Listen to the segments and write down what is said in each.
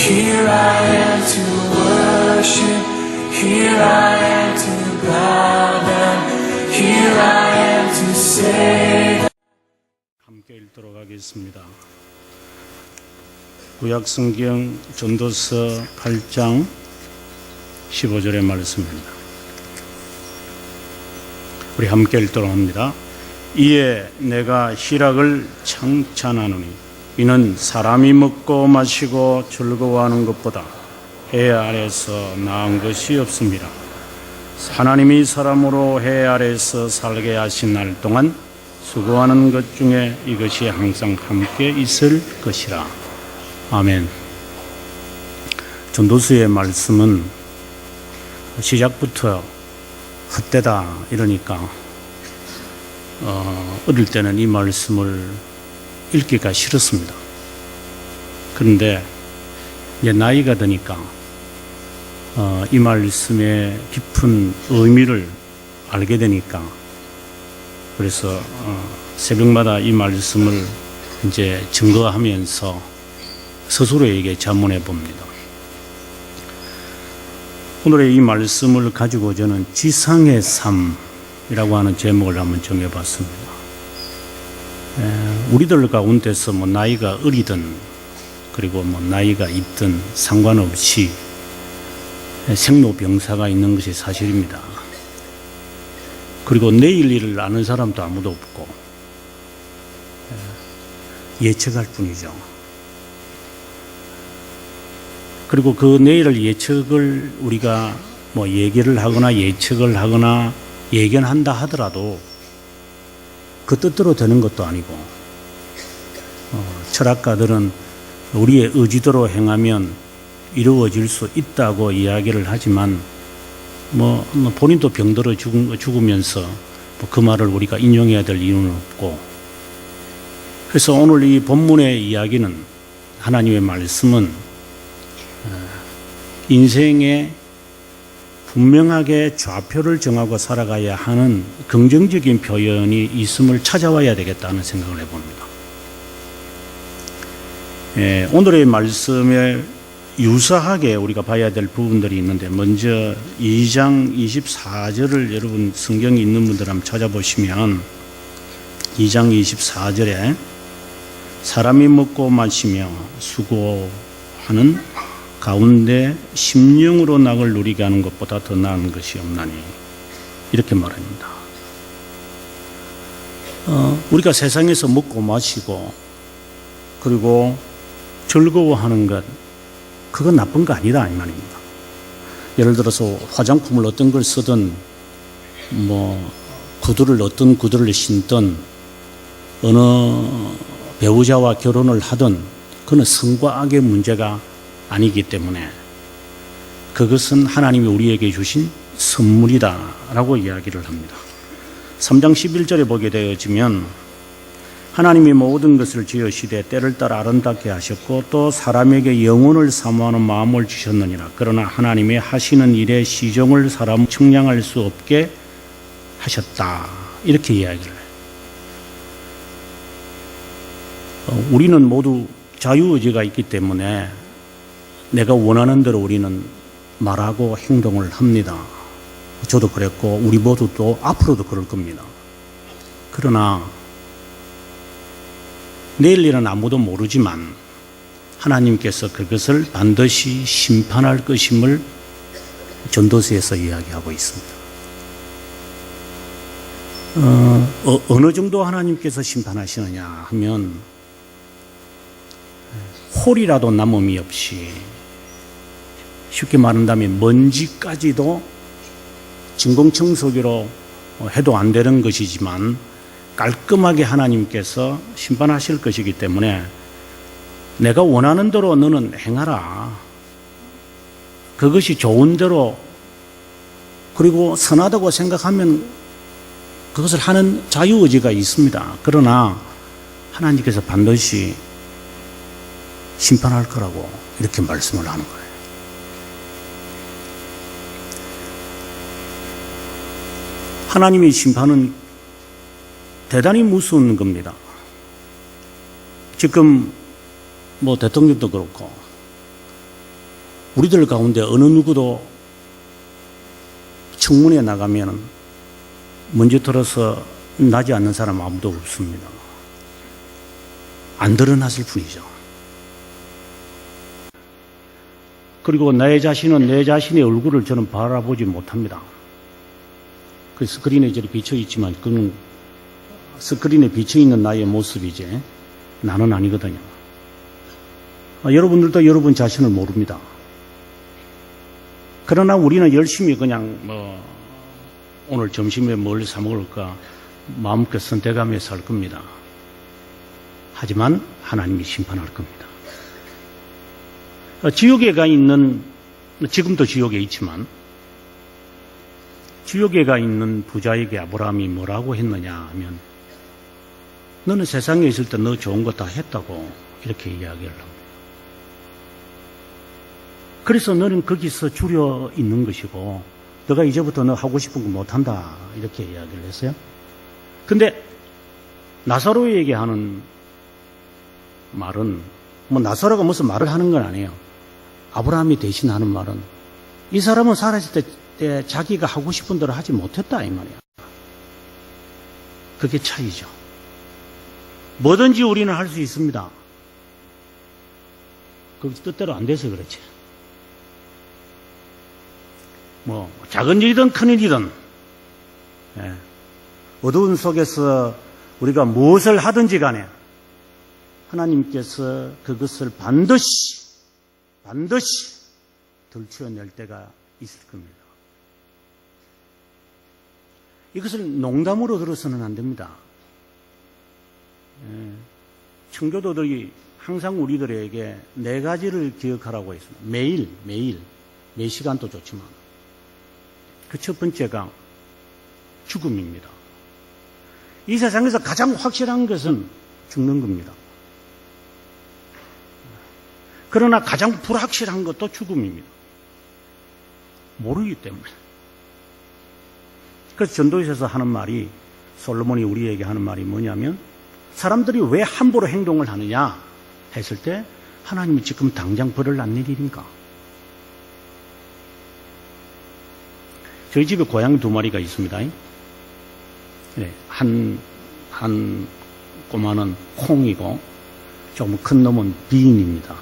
Here I am to worship. Here I am to bow down. Here I am to say. 함께 읽도록 하겠습니다. 구약성경 전도서 8장 15절의 말씀입니다. 우리 함께 읽도록 합니다. 이에 내가 희락을 청찬하노니 이는 사람이 먹고 마시고 즐거워하는 것보다 해 아래서 나은 것이 없습니다. 하나님이 사람으로 해 아래서 살게 하신 날 동안 수고하는 것 중에 이것이 항상 함께 있을 것이라. 아멘. 전도서의 말씀은 시작부터 헛되다 이러니까 어릴 때는 이 말씀을 읽기가 싫었습니다. 그런데 이제 나이가 드니까 이 말씀의 깊은 의미를 알게 되니까 그래서 새벽마다 이 말씀을 이제 증거하면서 스스로에게 자문해 봅니다. 오늘의 이 말씀을 가지고 저는 지상의 삶이라고 하는 제목을 한번 정해봤습니다. 우리들 가운데서 뭐 나이가 어리든 그리고 뭐 나이가 있든 상관없이 생로병사가 있는 것이 사실입니다. 그리고 내일 일을 아는 사람도 아무도 없고 예측할 뿐이죠. 그리고 그 내일을 예측을 우리가 뭐 얘기를 하거나 예측을 하거나 예견한다 하더라도 그 뜻대로 되는 것도 아니고 철학가들은 우리의 의지대로 행하면 이루어질 수 있다고 이야기를 하지만 뭐 본인도 병들어 죽으면서 그 말을 우리가 인용해야 될 이유는 없고, 그래서 오늘 이 본문의 이야기는 하나님의 말씀은 인생에 분명하게 좌표를 정하고 살아가야 하는 긍정적인 표현이 있음을 찾아와야 되겠다는 생각을 해봅니다. 오늘의 말씀에 유사하게 우리가 봐야 될 부분들이 있는데, 먼저 2장 24절을 여러분 성경이 있는 분들 한번 찾아보시면 2장 24절에 사람이 먹고 마시며 수고하는 가운데 심령으로 낙을 누리게 하는 것보다 더 나은 것이 없나니, 이렇게 말합니다. 우리가 세상에서 먹고 마시고 그리고 즐거워하는 것, 그건 나쁜 거 아니다 이 말입니다. 예를 들어서 화장품을 어떤 걸 쓰든 뭐 구두를 어떤 구두를 신든 어느 배우자와 결혼을 하든 그건 성과 악의 문제가 아니기 때문에 그것은 하나님이 우리에게 주신 선물이다라고 이야기를 합니다. 3장 11절에 보게 되어지면 하나님이 모든 것을 지으시되 때를 따라 아름답게 하셨고 또 사람에게 영혼을 사모하는 마음을 주셨느니라. 그러나 하나님의 하시는 일의 시종을 사람 측량할 수 없게 하셨다, 이렇게 이야기를 해요. 우리는 모두 자유의지가 있기 때문에 내가 원하는 대로 우리는 말하고 행동을 합니다. 저도 그랬고 우리 모두 또 앞으로도 그럴 겁니다. 그러나 내일 일은 아무도 모르지만 하나님께서 그것을 반드시 심판할 것임을 전도서에서 이야기하고 있습니다. 어느 정도 하나님께서 심판하시느냐 하면 홀이라도 남음이 없이, 쉽게 말한다면 먼지까지도 진공청소기로 해도 안 되는 것이지만 깔끔하게 하나님께서 심판하실 것이기 때문에 내가 원하는 대로 너는 행하라, 그것이 좋은 대로 그리고 선하다고 생각하면 그것을 하는 자유의지가 있습니다. 그러나 하나님께서 반드시 심판할 거라고 이렇게 말씀을 하는 거예요. 하나님의 심판은 대단히 무서운 겁니다. 지금 뭐 대통령도 그렇고 우리들 가운데 어느 누구도 청문회에 나가면 먼저 들어서 나지 않는 사람 아무도 없습니다. 안 드러났을 뿐이죠. 그리고 나의 자신은 내 자신의 얼굴을 저는 바라보지 못합니다. 그 스크린에 이렇게 비쳐 있지만 그는 스크린에 비쳐 있는 나의 모습이지 나는 아니거든요. 여러분들도 여러분 자신을 모릅니다. 그러나 우리는 열심히 그냥 오늘 점심에 뭘 사 먹을까 마음껏 선택하며 살 겁니다. 하지만 하나님이 심판할 겁니다. 지옥에 가 있는, 지금도 지옥에 있지만 지옥에 가 있는 부자에게 아브라함이 뭐라고 했느냐 하면 너는 세상에 있을 때 너 좋은 거 다 했다고 이렇게 이야기를 합니다. 그래서 너는 거기서 줄여 있는 것이고 너가 이제부터 너 하고 싶은 거 못한다 이렇게 이야기를 했어요. 근데 나사로에게 하는 말은 나사로가 무슨 말을 하는 건 아니에요. 아브라함이 대신 하는 말은 이 사람은 살았을 때 자기가 하고 싶은 대로 하지 못했다 이 말이야. 그게 차이죠. 뭐든지 우리는 할 수 있습니다. 그 뜻대로 안 돼서 그렇지. 작은 일이든 큰 일이든 어두운 속에서 우리가 무엇을 하든지 간에 하나님께서 그것을 반드시 들추어낼 때가 있을 겁니다. 이것을 농담으로 들어서는 안 됩니다. 청교도들이 항상 우리들에게 4가지를 기억하라고 했습니다. 매일, 매 시간도 좋지만 그 첫 번째가 죽음입니다. 이 세상에서 가장 확실한 것은 죽는 겁니다. 그러나 가장 불확실한 것도 죽음입니다. 모르기 때문에. 그래서 전도서에서 하는 말이, 솔로몬이 우리에게 하는 말이 뭐냐면 사람들이 왜 함부로 행동을 하느냐 했을 때 하나님이 지금 당장 벌을 안 내리니까. 저희 집에 고양이 2마리가 있습니다. 한 꼬마는 콩이고 조금 큰 놈은 비인입니다.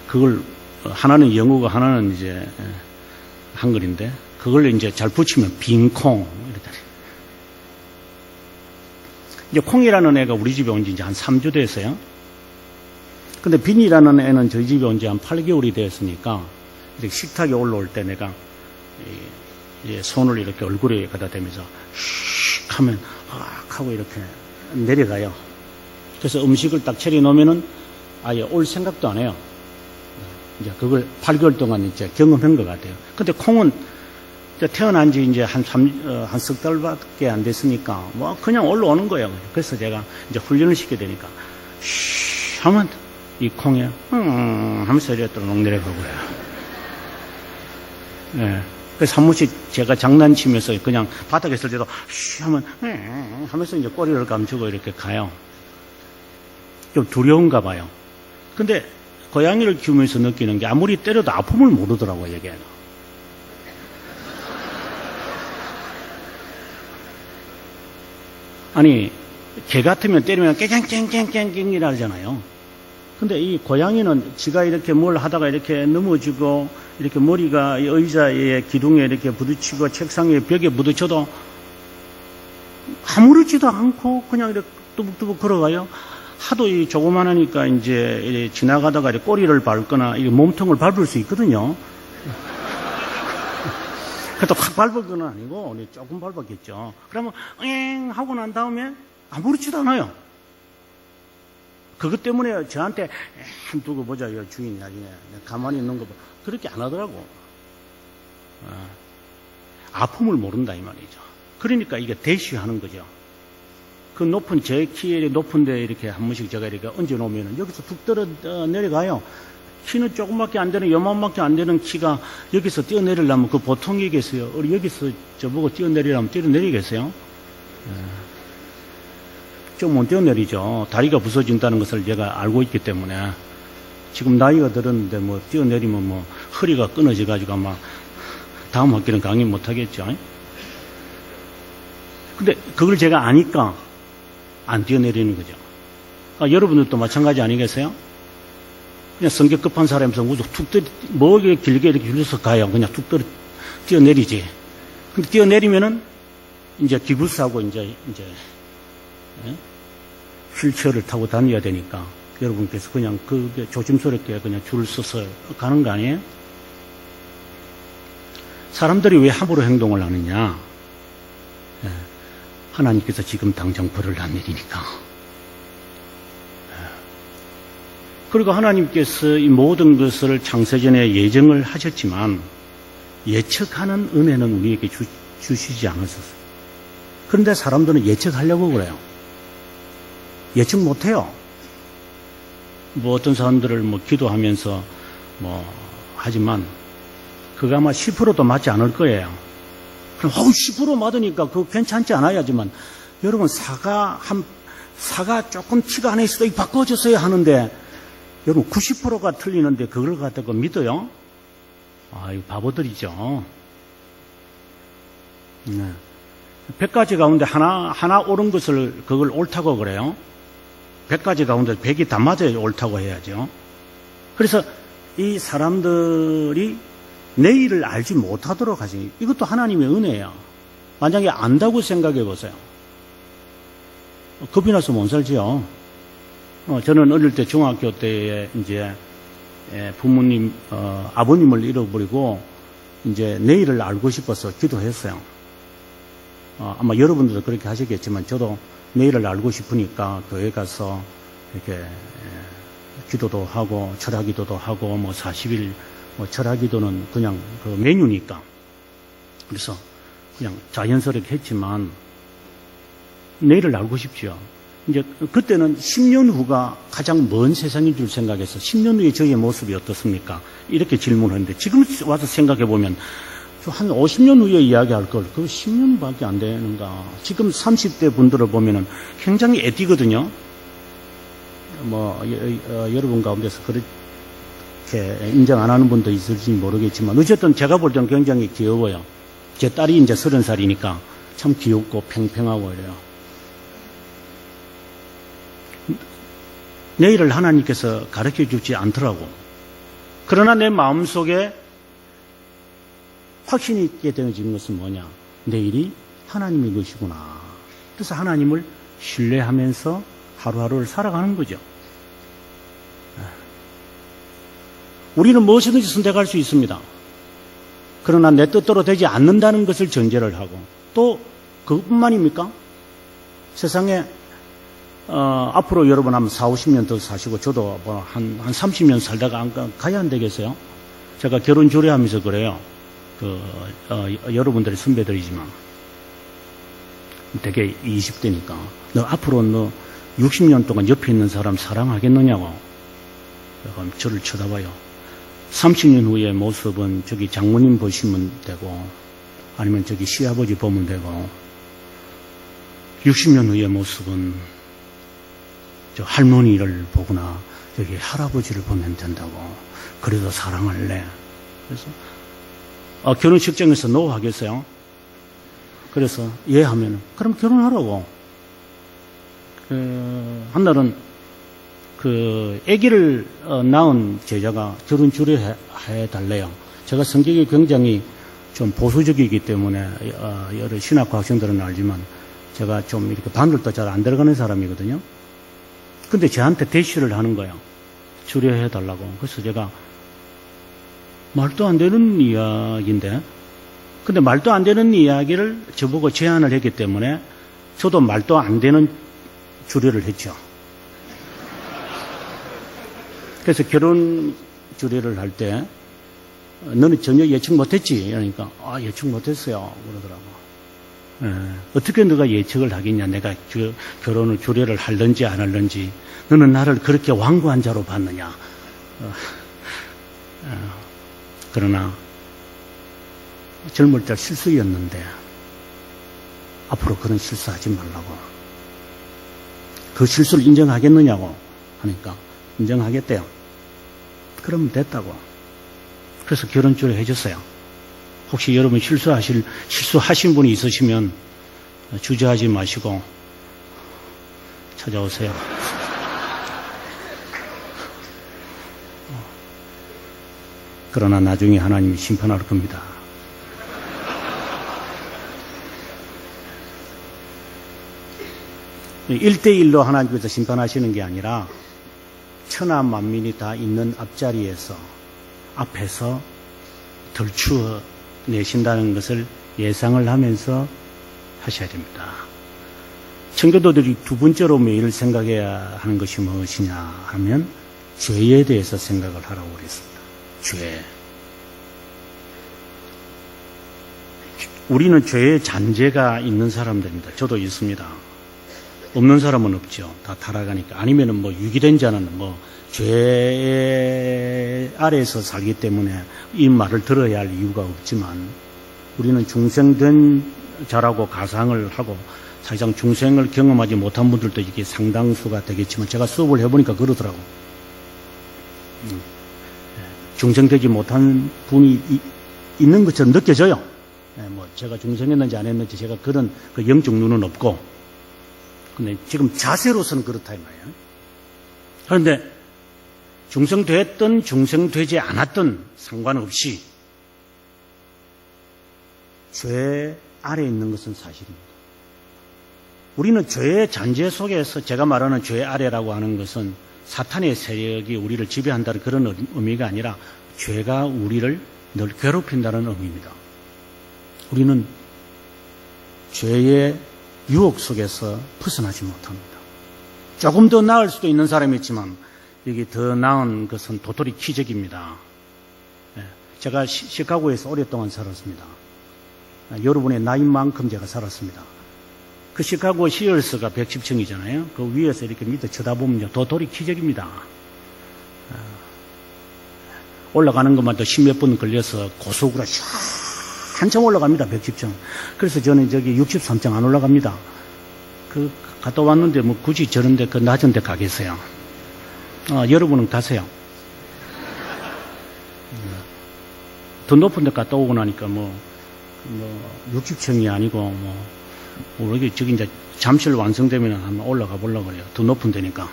그걸 하나는 영어고 하나는 이제 한글인데 그걸 이제 잘 붙이면 빈콩 이렇게. 이제 콩이라는 애가 우리 집에 온 지 이제 한 3주 됐어요. 근데 빈이라는 애는 저희 집에 온 지 한 8개월이 됐으니까 이렇게 식탁에 올라올 때 내가 손을 이렇게 얼굴에 갖다 대면서 슉 하면 하고 이렇게 내려가요. 그래서 음식을 딱 차려 놓으면은 아예 올 생각도 안 해요. 이제 그걸 8개월 동안 이제 경험한 것 같아요. 근데 콩은 태어난 지 이제 한 석 달밖에 안 됐으니까 그냥 올라오는 거예요. 그래서 제가 이제 훈련을 시켜야 되니까 쉬 하면 이 콩이 하면서 이제 또 내려가고요. 예. 그래서 한 번씩 제가 장난치면서 그냥 바닥에 있을 때도 쉬 하면 하면서 이제 꼬리를 감추고 이렇게 가요. 좀 두려운가 봐요. 근데 고양이를 키우면서 느끼는 게 아무리 때려도 아픔을 모르더라고요, 얘가. 아니, 개 같으면 때리면 깽깽깽깽깽이라 하잖아요. 근데 이 고양이는 지가 이렇게 뭘 하다가 이렇게 넘어지고 이렇게 머리가 의자의 기둥에 이렇게 부딪히고 책상에 벽에 부딪혀도 아무렇지도 않고 그냥 이렇게 뚜벅뚜벅 걸어가요. 하도 이 조그만하니까 이제 지나가다가 이렇게 꼬리를 밟거나 이 몸통을 밟을 수 있거든요. 그래도 확 밟은 건 아니고 조금 밟았겠죠. 그러면 엥 하고 난 다음에 아무렇지도 않아요. 그것 때문에 저한테 두고 보자, 이 주인 나중에 가만히 있는 거 봐. 그렇게 안 하더라고. 아픔을 모른다 이 말이죠. 그러니까 이게 대쉬하는 거죠. 그 높은 제 키에 높은데 이렇게 한 번씩 제가 이렇게 얹어놓으면 여기서 툭 내려가요. 키는 조금밖에 안 되는, 요만밖에 안 되는 키가 여기서 뛰어내리려면 그 보통이겠어요. 여기서 저보고 뛰어내리려면 뛰어내리겠어요? 좀 못 뛰어내리죠. 다리가 부서진다는 것을 제가 알고 있기 때문에 지금 나이가 들었는데 뭐 뛰어내리면 뭐 허리가 끊어져 가지고 아마 다음 학기는 강의 못 하겠죠. 근데 그걸 제가 아니까 안 뛰어내리는 거죠. 여러분들도 마찬가지 아니겠어요? 그냥 성격 급한 사람에서 뭐게 길게 이렇게 줄여서 가요. 그냥 뛰어내리지. 근데 뛰어내리면은 이제 기부스하고 이제 휠체어를 타고 다녀야 되니까 여러분께서 그냥 그게 조심스럽게 그냥 줄을 서서 가는 거 아니에요? 사람들이 왜 함부로 행동을 하느냐? 하나님께서 지금 당장 벌을 안 내리니까. 그리고 하나님께서 이 모든 것을 창세전에 예정을 하셨지만 예측하는 은혜는 우리에게 주시지 않으셨어요. 그런데 사람들은 예측하려고 그래요. 예측 못해요. 뭐 어떤 사람들을 뭐 기도하면서 뭐 하지만 그거 아마 10%도 맞지 않을 거예요. 그럼 10% 맞으니까 그거 괜찮지 않아요. 하지만 여러분 사가 조금 티가 안 날 수도 바꿔줬어야 하는데 여러분 90%가 틀리는데 그걸 갖다가 믿어요? 이거 바보들이죠. 네. 100가지 가운데 하나 옳은 것을 그걸 옳다고 그래요. 100가지 가운데 100이 다 맞아야 옳다고 해야죠. 그래서 이 사람들이 내일을 알지 못하도록 하시니 이것도 하나님의 은혜예요. 만약에 안다고 생각해 보세요. 겁이 나서 못 살지요. 저는 어릴 때 중학교 때에 이제 부모님, 아버님을 잃어버리고 이제 내일을 알고 싶어서 기도했어요. 아마 여러분들도 그렇게 하시겠지만 저도 내일을 알고 싶으니까 교회 가서 이렇게 기도도 하고 철학기도도 하고 뭐 40일 철학기도는 그냥 그 메뉴니까 그래서 그냥 자연스럽게 했지만 내일을 알고 싶지요. 이제 그때는 10년 후가 가장 먼 세상인 줄 생각해서 10년 후에 저의 모습이 어떻습니까? 이렇게 질문하는데 지금 와서 생각해 보면 한 50년 후에 이야기할 걸, 그 10년밖에 안 되는가. 지금 30대 분들을 보면은 굉장히 애띠거든요. 여러분 가운데서 그렇게 인정 안 하는 분도 있을지 모르겠지만, 어쨌든 제가 볼 때는 굉장히 귀여워요. 제 딸이 이제 30살이니까 참 귀엽고 팽팽하고 이래요. 내일을 하나님께서 가르쳐 주지 않더라고. 그러나 내 마음속에 확신이 있게 되어진 것은 뭐냐? 내일이 하나님의 것이구나. 그래서 하나님을 신뢰하면서 하루하루를 살아가는 거죠. 우리는 무엇이든지 선택할 수 있습니다. 그러나 내 뜻대로 되지 않는다는 것을 전제를 하고, 또 그것뿐만입니까? 세상에 앞으로 여러분 한 40, 50년 더 사시고 저도 한 30년 살다가 가야 안 되겠어요? 제가 결혼 주례하면서 그래요. 여러분들의 선배들이지만 되게 20대니까 너 앞으로 너 60년 동안 옆에 있는 사람 사랑하겠느냐고. 저를 쳐다봐요. 30년 후의 모습은 저기 장모님 보시면 되고 아니면 저기 시아버지 보면 되고 60년 후의 모습은 저 할머니를 보거나 여기 할아버지를 보면 된다고. 그래도 사랑할래. 그래서 결혼식장에서 노 하겠어요? 그래서 예 하면 그럼 결혼하라고. 한날은 아기를 낳은 제자가 결혼 주례해 달래요. 제가 성격이 굉장히 좀 보수적이기 때문에 여러 신학과 학생들은 알지만 제가 좀 이렇게 반들도 잘 안 들어가는 사람이거든요. 근데 저한테 대시를 하는 거예요. 주례해 달라고. 그래서 제가 말도 안 되는 이야기인데, 근데 말도 안 되는 이야기를 저보고 제안을 했기 때문에 저도 말도 안 되는 주례를 했죠. 그래서 결혼 주례를 할 때 너는 전혀 예측 못했지? 그러니까 예측 못했어요. 그러더라고. 어떻게 너가 예측을 하겠냐? 내가 결혼을 주례를 할런지 안 할런지. 너는 나를 그렇게 완고한 자로 봤느냐? 그러나 젊을 때 실수였는데 앞으로 그런 실수하지 말라고. 그 실수를 인정하겠느냐고 하니까 인정하겠대요. 그러면 됐다고. 그래서 결혼주를 해줬어요. 혹시 여러분 실수하신 분이 있으시면 주저하지 마시고 찾아오세요. 그러나 나중에 하나님이 심판할 겁니다. 일대일로 하나님께서 심판하시는 게 아니라 천하 만민이 다 있는 앞에서 덜추어 내신다는 것을 예상을 하면서 하셔야 됩니다. 청교도들이 두 번째로 매일 생각해야 하는 것이 무엇이냐 하면 죄에 대해서 생각을 하라고 그랬습니다. 죄. 우리는 죄의 잔재가 있는 사람들입니다. 저도 있습니다. 없는 사람은 없죠. 다 타락하니까. 아니면은 뭐 유기된 자는 뭐 죄 아래에서 살기 때문에 이 말을 들어야 할 이유가 없지만 우리는 중생된 자라고 가상을 하고 사실상 중생을 경험하지 못한 분들도 이게 상당수가 되겠지만 제가 수업을 해보니까 그러더라고. 중생되지 못한 분이 있는 것처럼 느껴져요. 뭐 제가 중생했는지 안 했는지 제가 그런 그 영적 눈은 없고, 근데 지금 자세로서는 그렇다 이 말이에요. 그런데 중생됐든 중생되지 않았든 상관없이 죄 아래에 있는 것은 사실입니다. 우리는 죄의 잔재 속에서, 제가 말하는 죄 아래라고 하는 것은 사탄의 세력이 우리를 지배한다는 그런 의미가 아니라 죄가 우리를 늘 괴롭힌다는 의미입니다. 우리는 죄의 유혹 속에서 벗어나지 못합니다. 조금 더 나을 수도 있는 사람이 있지만 여기 더 나은 것은 도토리 키적입니다. 제가 시카고에서 오랫동안 살았습니다. 여러분의 나이만큼 제가 살았습니다. 그 시카고 시얼스가 110층이잖아요. 그 위에서 이렇게 밑에 쳐다보면 도토리 키적입니다. 올라가는 것만 도 10몇 분 걸려서 고속으로 한참 올라갑니다. 110층. 그래서 저는 저기 63층 안 올라갑니다. 갔다 왔는데 뭐 굳이 저런데 그 낮은 데 가겠어요. 여러분은 가세요. 더 높은 데 갔다 오고 나니까 뭐 60층이 아니고 우리 저기 이제 잠실 완성되면 한번 올라가 보려고 그래요. 더 높은 데니까.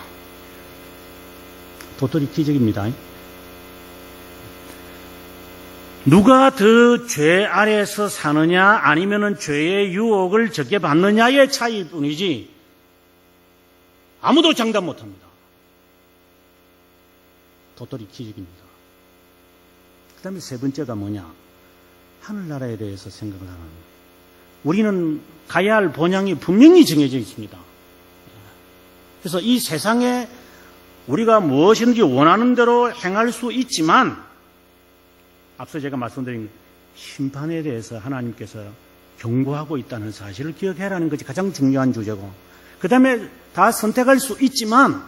도토리 기적입니다. 누가 더 죄 아래에서 사느냐 아니면은 죄의 유혹을 적게 받느냐의 차이일 뿐이지 아무도 장담 못합니다. 도토리 기적입니다. 그 다음에 세 번째가 뭐냐? 하늘나라에 대해서 생각을 하는 거예요. 우리는 가야 할 본향이 분명히 정해져 있습니다. 그래서 이 세상에 우리가 무엇이든지 원하는 대로 행할 수 있지만 앞서 제가 말씀드린 심판에 대해서 하나님께서 경고하고 있다는 사실을 기억해라는 것이 가장 중요한 주제고, 그 다음에 다 선택할 수 있지만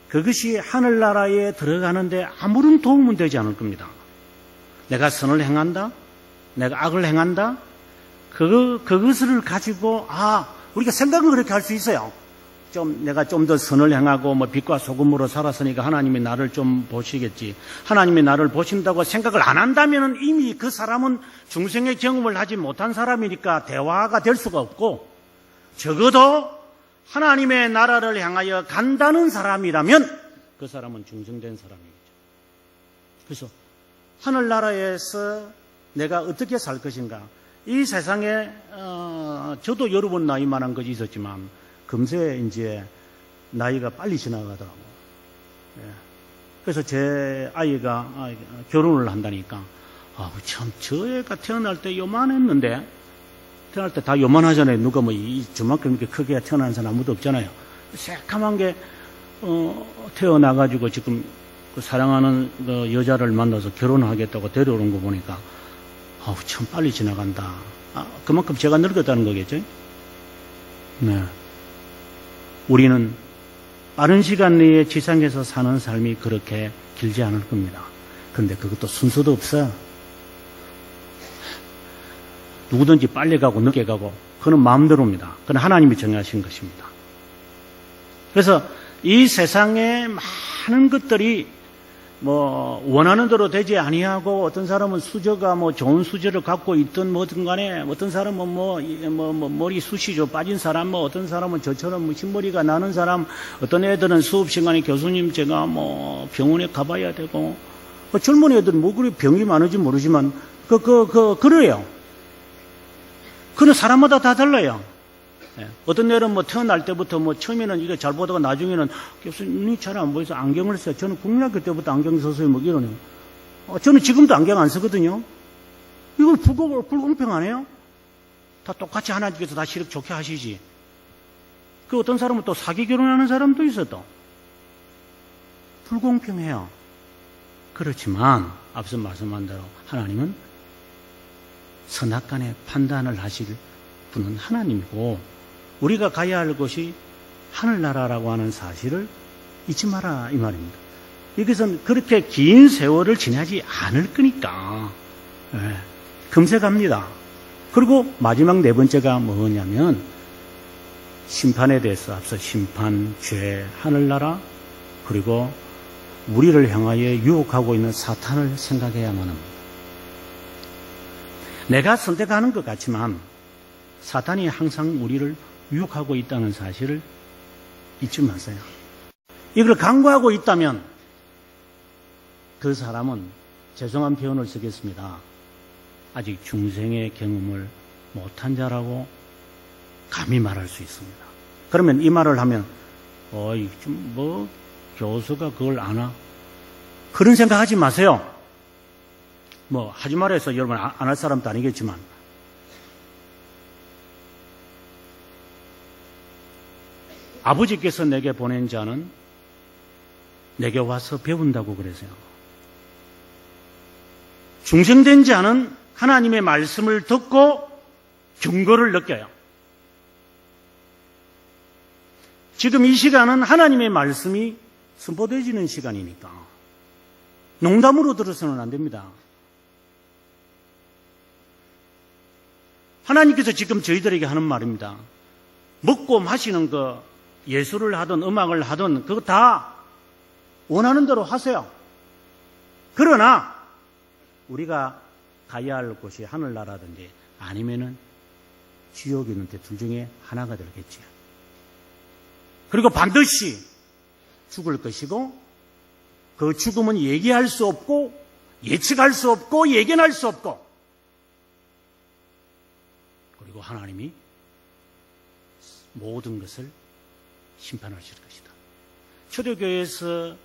그것이 하늘나라에 들어가는데 아무런 도움은 되지 않을 겁니다. 내가 선을 행한다, 내가 악을 행한다, 그것을 가지고 우리가 생각은 그렇게 할 수 있어요. 내가 좀 더 선을 행하고 빛과 소금으로 살았으니까 하나님이 나를 좀 보시겠지. 하나님이 나를 보신다고 생각을 안 한다면 이미 그 사람은 중생의 경험을 하지 못한 사람이니까 대화가 될 수가 없고, 적어도 하나님의 나라를 향하여 간다는 사람이라면 그 사람은 중생된 사람이겠죠. 그래서 하늘나라에서 내가 어떻게 살 것인가. 이 세상에 저도 여러 번 나이만한 것이 있었지만 금세 이제 나이가 빨리 지나가더라고. 그래서 제 아이가 결혼을 한다니까 참 저 애가 태어날 때 요만했는데, 태어날 때 다 요만하잖아요. 누가 저만큼 이렇게 크게 태어난 사람 아무도 없잖아요. 새까만 게 태어나가지고 지금 그 사랑하는 그 여자를 만나서 결혼하겠다고 데려오는 거 보니까 참 빨리 지나간다. 그만큼 제가 늙었다는 거겠죠. 네. 우리는 빠른 시간 내에 지상에서 사는 삶이 그렇게 길지 않을 겁니다. 그런데 그것도 순서도 없어요. 누구든지 빨리 가고 늦게 가고 그건 마음대로입니다. 그건 하나님이 정하신 것입니다. 그래서 이 세상에 많은 것들이 뭐 원하는 대로 되지 아니하고 어떤 사람은 수저가 뭐 좋은 수저를 갖고 있든 뭐든 간에 어떤 사람은 뭐 머리 숱이 좀 빠진 사람 뭐 어떤 사람은 저처럼 뭐 흰머리가 나는 사람 어떤 애들은 수업 시간에 교수님 제가 뭐 병원에 가봐야 되고 젊은 애들은 뭐 그리 병이 많은지 모르지만 그래요. 그는 사람마다 다 달라요. 어떤 애는 뭐 태어날 때부터 뭐 처음에는 이게 잘 보다가 나중에는 교수님이 잘 안 보여서 안경을 써요. 저는 국민학교 때부터 안경 썼어요. 뭐 이러네요. 저는 지금도 안경 안 쓰거든요. 이거 불공평하네요. 다 똑같이 하나님께서 다 시력 좋게 하시지. 그 어떤 사람은 또 사기 결혼하는 사람도 있어도 불공평해요. 그렇지만 앞서 말씀한 대로 하나님은 선악간의 판단을 하실 분은 하나님이고 우리가 가야 할 곳이 하늘나라라고 하는 사실을 잊지 마라 이 말입니다. 이것은 그렇게 긴 세월을 지나지 않을 거니까 금세 갑니다. 그리고 마지막 네 번째가 뭐냐면 심판에 대해서 앞서 심판, 죄, 하늘나라 그리고 우리를 향하여 유혹하고 있는 사탄을 생각해야만 합니다. 내가 선택하는 것 같지만 사탄이 항상 우리를 유혹하고 있다는 사실을 잊지 마세요. 이걸 간과하고 있다면 그 사람은 죄송한 표현을 쓰겠습니다. 아직 중생의 경험을 못한 자라고 감히 말할 수 있습니다. 그러면 이 말을 하면 뭐 교수가 그걸 아나? 그런 생각하지 마세요. 뭐 하지 말아서 여러분 안 할 사람도 아니겠지만 아버지께서 내게 보낸 자는 내게 와서 배운다고 그러세요. 중생된 자는 하나님의 말씀을 듣고 경고를 느껴요. 지금 이 시간은 하나님의 말씀이 선포되어지는 시간이니까 농담으로 들어서는 안 됩니다. 하나님께서 지금 저희들에게 하는 말입니다. 먹고 마시는 거 예술을 하든 음악을 하든 그거 다 원하는 대로 하세요. 그러나 우리가 가야 할 곳이 하늘나라든지 아니면은 지옥이 있는데 둘 중에 하나가 되겠지요. 그리고 반드시 죽을 것이고 그 죽음은 얘기할 수 없고 예측할 수 없고 예견할 수 없고 그리고 하나님이 모든 것을 심판하실 것이다. 초대교회에서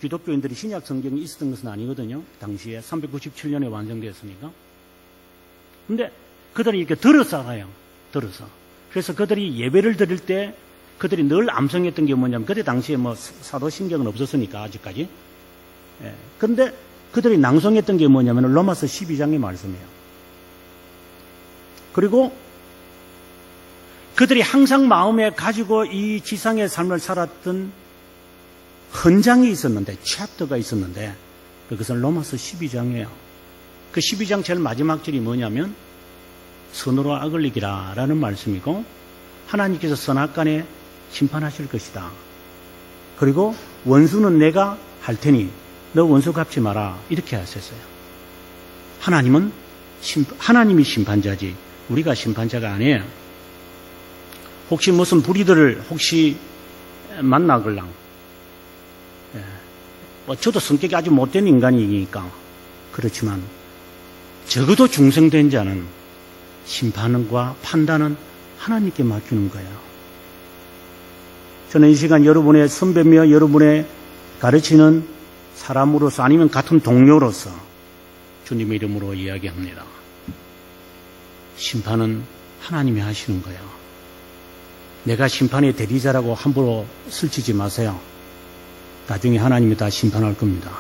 기독교인들이 신약 성경이 있었던 것은 아니거든요. 당시에 397년에 완성되었으니까. 근데 그들이 이렇게 들어서 알아요. 들어서. 그래서 그들이 예배를 드릴 때 그들이 늘 암송했던 게 뭐냐면 그때 당시에 뭐 사도신경은 없었으니까 아직까지. 그런데 그들이 낭송했던 게 뭐냐면 로마서 12장의 말씀이에요. 그리고 그들이 항상 마음에 가지고 이 지상의 삶을 살았던 헌장이 있었는데, 챕터가 있었는데, 그것은 로마서 12장이에요. 그 12장 제일 마지막 절이 뭐냐면, 선으로 악을 이기라 라는 말씀이고, 하나님께서 선악간에 심판하실 것이다. 그리고 원수는 내가 할 테니, 너 원수 갚지 마라. 이렇게 하셨어요. 하나님이 심판자지, 우리가 심판자가 아니에요. 혹시 무슨 불의들을 혹시 만나걸랑 저도 성격이 아주 못된 인간이니까 그렇지만 적어도 중생된 자는 심판과 판단은 하나님께 맡기는 거예요. 저는 이 시간 여러분의 선배며 여러분의 가르치는 사람으로서 아니면 같은 동료로서 주님의 이름으로 이야기합니다. 심판은 하나님이 하시는 거예요. 내가 심판의 대리자라고 함부로 슬치지 마세요. 나중에 하나님이 다 심판할 겁니다.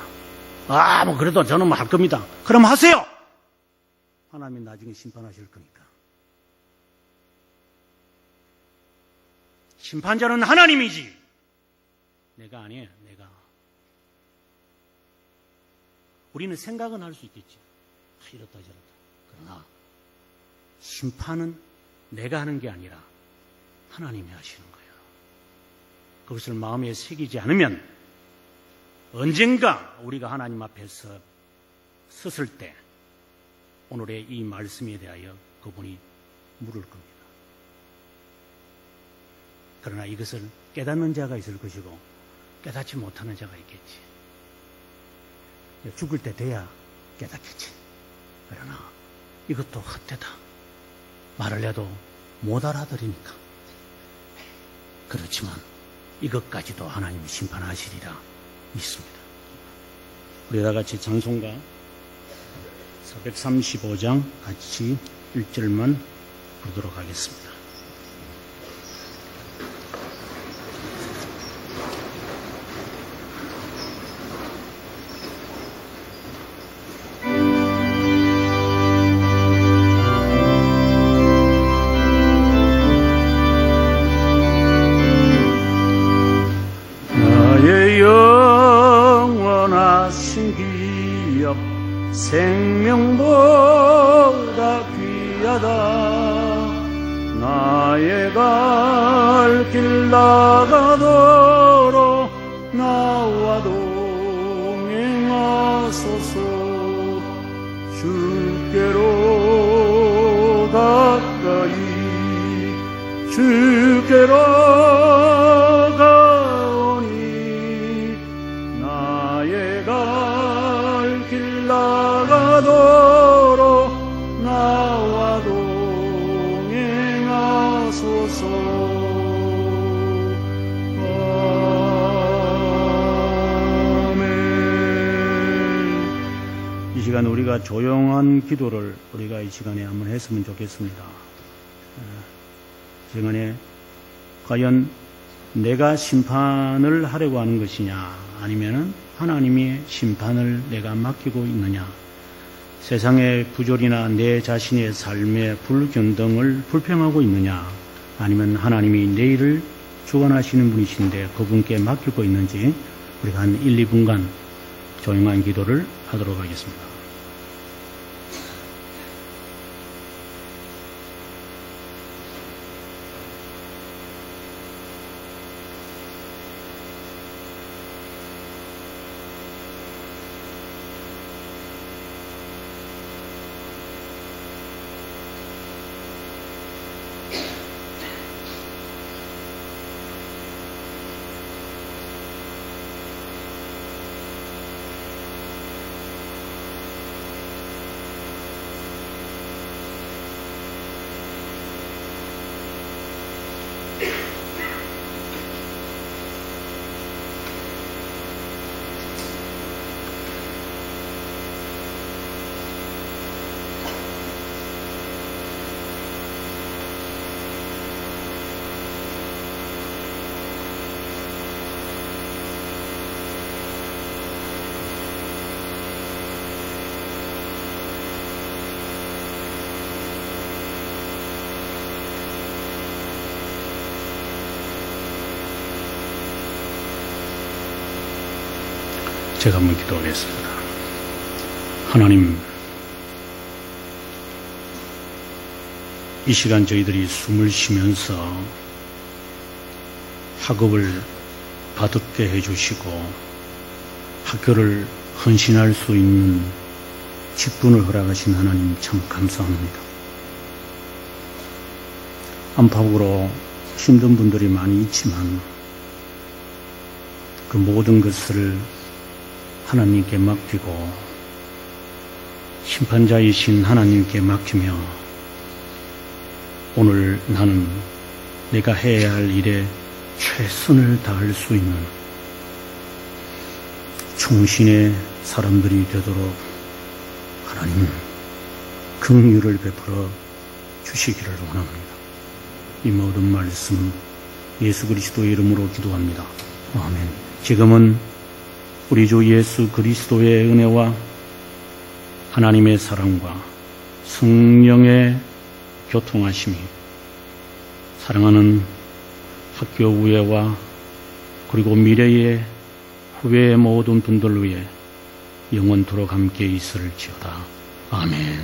뭐 그래도 저는 뭐 할 겁니다. 그럼 하세요. 하나님이 나중에 심판하실 거니까. 심판자는 하나님이지 내가 아니에요. 내가. 우리는 생각은 할 수 있겠지. 이렇다 저렇다. 그러나 심판은 내가 하는 게 아니라 하나님이 하시는 거예요. 그것을 마음에 새기지 않으면 언젠가 우리가 하나님 앞에서 섰을 때 오늘의 이 말씀에 대하여 그분이 물을 겁니다. 그러나 이것을 깨닫는 자가 있을 것이고 깨닫지 못하는 자가 있겠지. 죽을 때 돼야 깨닫겠지. 그러나 이것도 헛되다. 말을 해도 못 알아들으니까. 그렇지만 이것까지도 하나님이 심판하시리라 믿습니다. 우리 다 같이 찬송가 435장 같이 1절만 부르도록 하겠습니다. 나의 영원하신 기업 생명보다 귀하다. 나의 갈 길 나가도록 나와 동행하소서. 주께로 가까이 주께로 가오니 나의 갈 길 나가도록 나와 동행하소서. 아멘. 이 시간 우리가 조용한 기도를 우리가 이 시간에 한번 했으면 좋겠습니다. 시간에 과연 내가 심판을 하려고 하는 것이냐, 아니면 하나님의 심판을 내가 맡기고 있느냐, 세상의 부조리나 내 자신의 삶의 불균등을 불평하고 있느냐, 아니면 하나님이 내일을 주관하시는 분이신데 그분께 맡기고 있는지 우리가 한 1, 2분간 조용한 기도를 하도록 하겠습니다. 제가 한번 기도하겠습니다. 하나님, 이 시간 저희들이 숨을 쉬면서 학업을 받게 해주시고 학교를 헌신할 수 있는 직분을 허락하신 하나님 참 감사합니다. 안팎으로 힘든 분들이 많이 있지만 그 모든 것을 하나님께 맡기고 심판자이신 하나님께 맡기며 오늘 나는 내가 해야 할 일에 최선을 다할 수 있는 충신의 사람들이 되도록 하나님 긍휼을 베풀어 주시기를 원합니다. 이 모든 말씀 예수 그리스도의 이름으로 기도합니다. 아멘. 지금은 우리 주 예수 그리스도의 은혜와 하나님의 사랑과 성령의 교통하심이 사랑하는 학교 후배와 그리고 미래의 후배의 모든 분들 위해 영원토록 함께 있을지어다. 아멘.